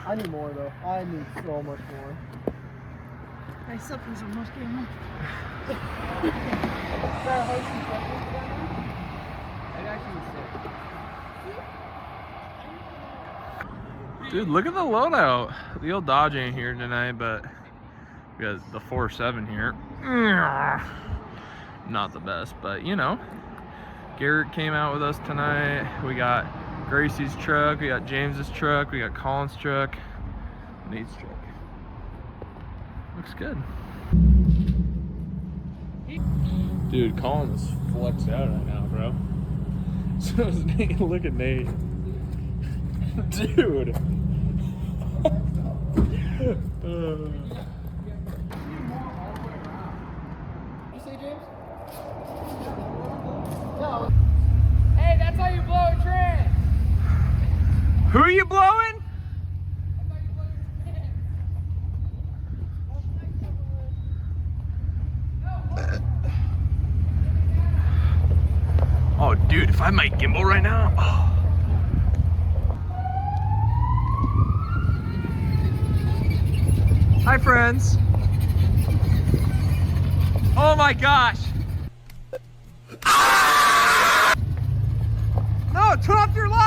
I need more though. I need so much more. I still put so much game. Dude, look at the loadout. The old Dodge ain't here tonight, but we got the 4.7 here. Not the best, but you know. Garrett came out with us tonight. We got Gracie's truck, we got James's truck, we got Colin's truck, Nate's truck. Looks good. Dude, Colin is flexed out right now, bro. So is Nate. Look at Nate. Dude. Hey, that's how you blow a trans. Who are you blowing? Oh, dude, if I might gimbal right now. Oh. Hi, friends. Oh my gosh. No, turn off your light.